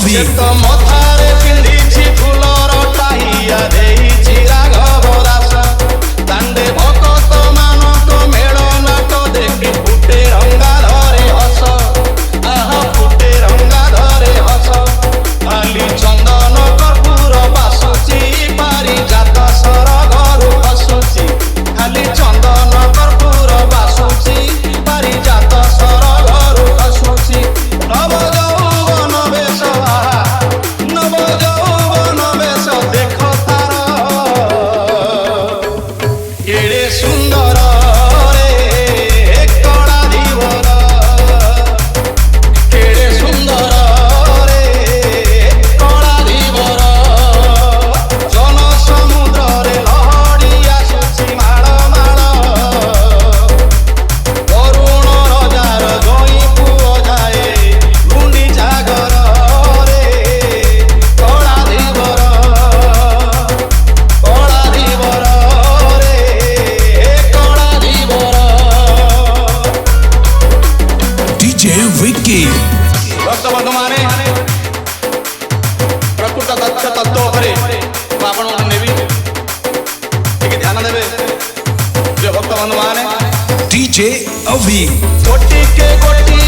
अभी तो मथारे पिंधिछि फुलर टाहिया देइछि राघव दास दांडे भक्त मानक मेल नाट देखि फुटे रंगा धरे हस आहा फुटे रंगा धरे हस खाली चंदन कर्पूर बासुची पारी जात सर घरु हसुची खाली चंदन कर्पूर बासुची पारी जात सर घरु हसुची नव यौवन बेश नव यौवन बेश देख तार एड़े सुंदर रे कड़ा धीवर केड़े सुंदर रे कड़ा धीवर जन समुद्र रे लहड़ी आसुची माड़ माड़ करुण रजार जई पुओ जाए गुंडी जागर रे कड़ा धीवर रे कड़ा धीवर डीजे विक्की भक्त बंधु माने प्रकृत तथ्य तत्व उपरे आपण नेबी ठीक ध्यान देबे जे भक्त बंधु माने डीजे अभी गोटी के गोटी